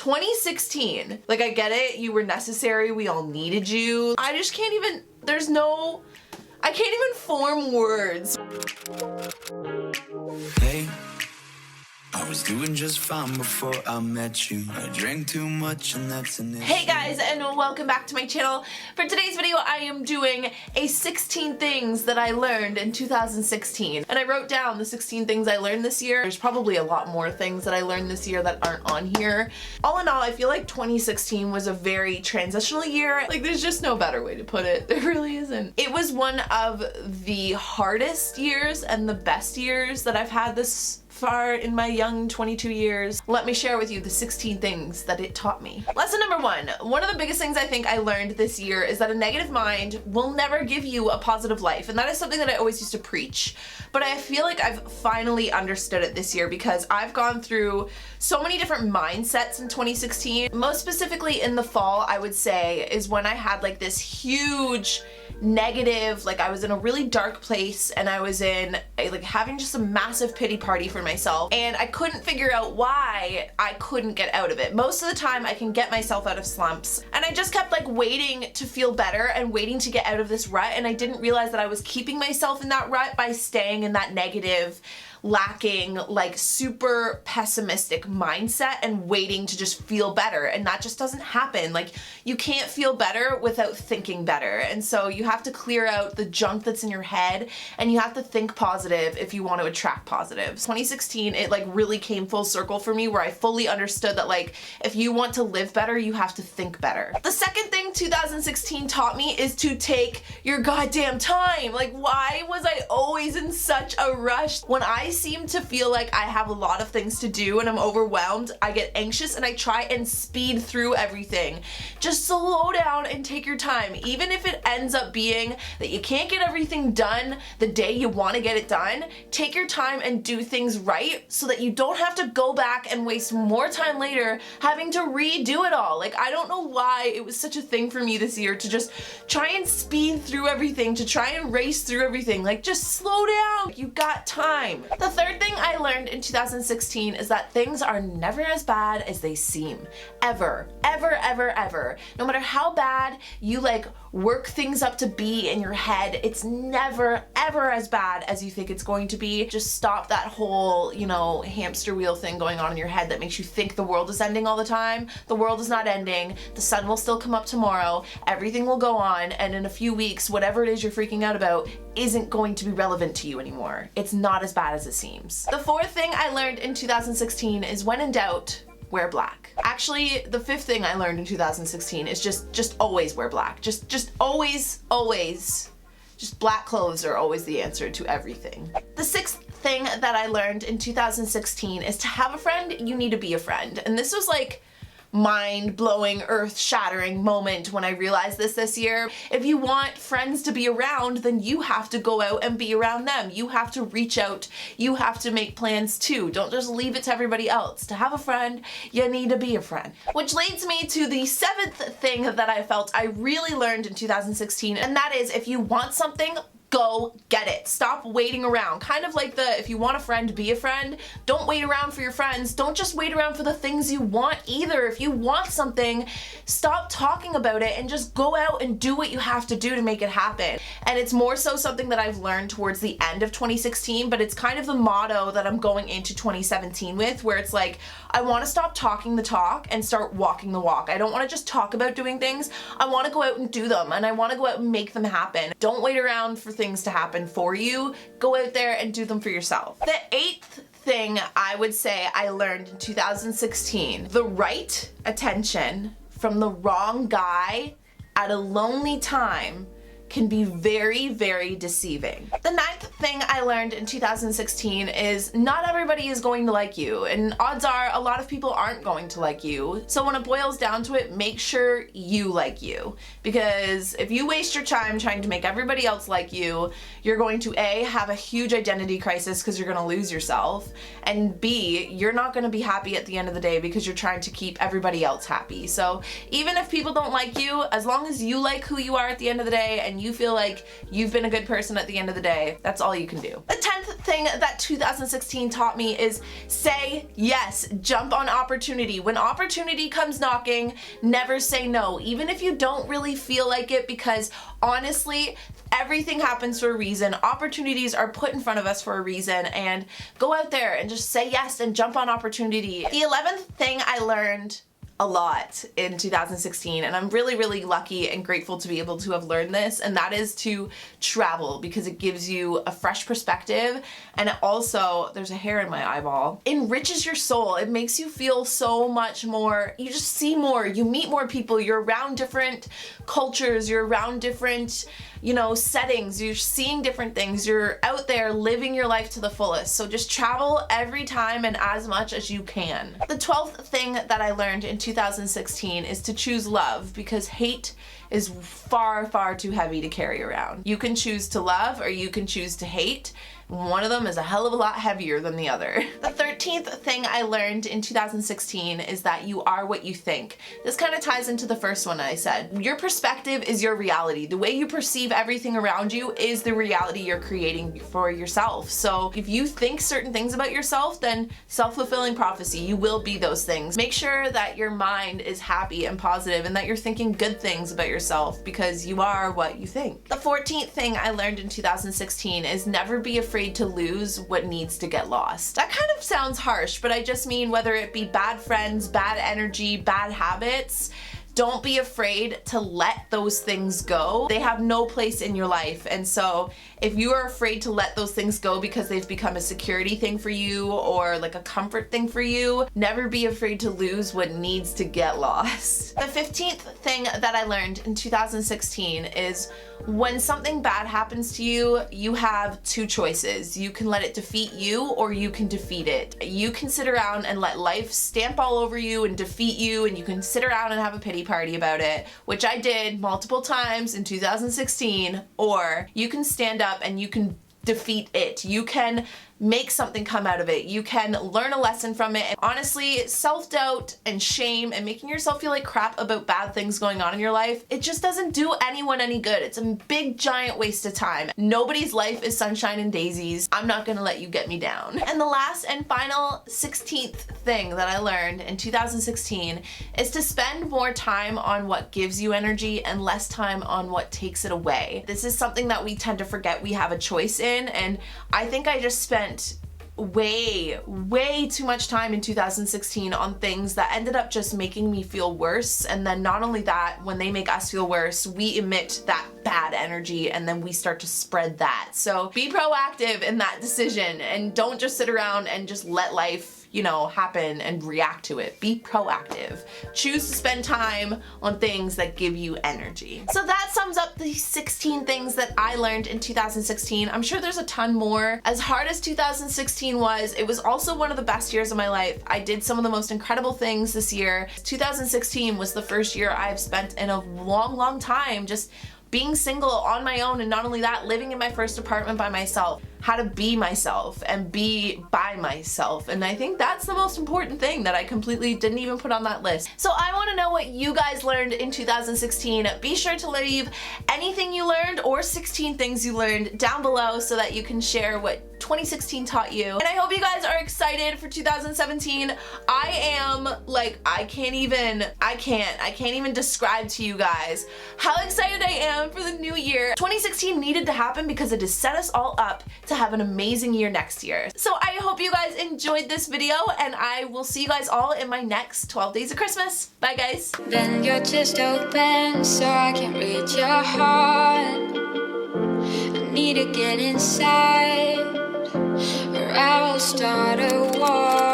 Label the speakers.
Speaker 1: 2016. Like, I get it, you were necessary, we all needed you. I just can't even, I can't even form words.
Speaker 2: Hey, I was doing just fine before I met you. I drank too much and that's an issue.
Speaker 1: Hey guys, and welcome back to my channel. For today's video, I am doing a 16 things that I learned in 2016. And I wrote down the 16 things I learned this year. There's probably a lot more things that I learned this year that aren't on here. All in all, I feel like 2016 was a very transitional year. Like, there's just no better way to put it. There really isn't. It was one of the hardest years and the best years that I've had this far in my young 22 years. Let me share with you the 16 things that it taught me. Lesson number one of the biggest things I think I learned this year is that a negative mind will never give you a positive life. And that is something that I always used to preach, but I feel like I've finally understood it this year because I've gone through so many different mindsets in 2016. Most specifically in the fall, I would say, is when I had like this huge negative, like I was in a really dark place and I was in like having just a massive pity party for myself, and I couldn't figure out why I couldn't get out of it. Most of the time I can get myself out of slumps, and I just kept like waiting to feel better and waiting to get out of this rut, and I didn't realize that I was keeping myself in that rut by staying in that negative, lacking, like super pessimistic mindset and waiting to just feel better, and that just doesn't happen. Like, you can't feel better without thinking better, and so you have to clear out the junk that's in your head and you have to think positive if you want to attract positive. 2016, it like really came full circle for me where I fully understood that like if you want to live better, you have to think better. The second thing 2016 taught me is to take your goddamn time. Like, why was I always in such a rush? When I seem to feel like I have a lot of things to do and I'm overwhelmed, I get anxious and I try and speed through everything. Just slow down and take your time. Even if it ends up being that you can't get everything done the day you want to get it done, take your time and do things right so that you don't have to go back and waste more time later having to redo it all. Like, I don't know why it was such a thing for me this year to just try and speed through everything, to try and race through everything. Like, just slow down. You got time. The third thing I learned in 2016 is that things are never as bad as they seem. Ever. Ever, ever, ever. No matter how bad you like work things up to be in your head, it's never, ever as bad as you think it's going to be. Just stop that whole, you know, hamster wheel thing going on in your head that makes you think the world is ending all the time. The world is not ending. The sun will still come up tomorrow. Everything will go on, and in a few weeks, whatever it is you're freaking out about isn't going to be relevant to you anymore. It's not as bad as it seems. The fourth thing I learned in 2016 is when in doubt, wear black. Actually, the fifth thing I learned in 2016 is just always wear black. Just always, just black clothes are always the answer to everything. The sixth thing that I learned in 2016 is to have a friend, you need to be a friend. And this was like mind-blowing, earth-shattering moment when I realized this year. If you want friends to be around, then you have to go out and be around them. You have to reach out. You have to make plans too. Don't just leave it to everybody else. To have a friend, you need to be a friend. Which leads me to the seventh thing that I felt I really learned in 2016, and that is if you want something, go get it. Stop waiting around. Kind of like if you want a friend, be a friend. Don't wait around for your friends. Don't just wait around for the things you want either. If you want something, stop talking about it and just go out and do what you have to do to make it happen. And it's more so something that I've learned towards the end of 2016, but it's kind of the motto that I'm going into 2017 with, where it's like, I want to stop talking the talk and start walking the walk. I don't want to just talk about doing things. I want to go out and do them, and I want to go out and make them happen. Don't wait around for things to happen for you. Go out there and do them for yourself. The eighth thing I would say I learned in 2016, the right attention from the wrong guy at a lonely time can be very, very deceiving. The ninth thing I learned in 2016 is not everybody is going to like you, and odds are a lot of people aren't going to like you. So when it boils down to it, make sure you like you, because if you waste your time trying to make everybody else like you, you're going to A, have a huge identity crisis because you're going to lose yourself, and B, you're not going to be happy at the end of the day because you're trying to keep everybody else happy. So even if people don't like you, as long as you like who you are at the end of the day and you feel like you've been a good person at the end of the day, that's all you can do. The 10th thing that 2016 taught me is say yes, jump on opportunity. When opportunity comes knocking, never say no, even if you don't really feel like it, because honestly, everything happens for a reason. Opportunities are put in front of us for a reason, and go out there and just say yes and jump on opportunity. The 11th thing I learned a lot in 2016, and I'm really, really lucky and grateful to be able to have learned this, and that is to travel, because it gives you a fresh perspective, and it also, there's a hair in my eyeball, enriches your soul. It makes you feel so much more, you just see more, you meet more people, you're around different cultures, you're around different, you know, settings, you're seeing different things, you're out there living your life to the fullest. So just travel every time and as much as you can. The 12th thing that I learned in 2016 is to choose love, because hate is far, far too heavy to carry around. You can choose to love or you can choose to hate. One of them is a hell of a lot heavier than the other. The 13th thing I learned in 2016 is that you are what you think. This kind of ties into the first one I said. Your perspective is your reality. The way you perceive everything around you is the reality you're creating for yourself. So if you think certain things about yourself, then self-fulfilling prophecy, you will be those things. Make sure that your mind is happy and positive and that you're thinking good things about yourself, because you are what you think. The 14th thing I learned in 2016 is never be afraid to lose what needs to get lost. That kind of sounds harsh, but I just mean whether it be bad friends, bad energy, bad habits, don't be afraid to let those things go. They have no place in your life. And so if you are afraid to let those things go because they've become a security thing for you or like a comfort thing for you, never be afraid to lose what needs to get lost. The 15th thing that I learned in 2016 is when something bad happens to you, you have two choices. You can let it defeat you or you can defeat it. You can sit around and let life stamp all over you and defeat you, and you can sit around and have a pity party about it, which I did multiple times in 2016, or you can stand up and you can defeat it. You can make something come out of it. You can learn a lesson from it. And honestly, self-doubt and shame and making yourself feel like crap about bad things going on in your life, it just doesn't do anyone any good. It's a big giant waste of time. Nobody's life is sunshine and daisies. I'm not gonna let you get me down. And the last and final 16th thing that I learned in 2016 is to spend more time on what gives you energy and less time on what takes it away. This is something that we tend to forget we have a choice in, and I think I just spent way too much time in 2016 on things that ended up just making me feel worse. And then not only that, when they make us feel worse, we emit that bad energy and then we start to spread that. So be proactive in that decision and don't just sit around and just let life, you know, happen and react to it. Be proactive. Choose to spend time on things that give you energy. So that sums up the 16 things that I learned in 2016. I'm sure there's a ton more. As hard as 2016 was, it was also one of the best years of my life. I did some of the most incredible things this year. 2016 was the first year I've spent in a long time just being single on my own, and not only that, living in my first apartment by myself. How to be myself and be by myself. And I think that's the most important thing that I completely didn't even put on that list. So I want to know what you guys learned in 2016. Be sure to leave anything you learned or 16 things you learned down below so that you can share what 2016 taught you. And I hope you guys are excited for 2017. I am like, I can't even describe to you guys how excited I am for the new year. 2016 needed to happen because it has set us all up to have an amazing year next year. So I hope you guys enjoyed this video, and I will see you guys all in my next 12 days of Christmas. Bye guys.
Speaker 3: Bend your chest open so I can read your heart. I need to get inside or I will start a war.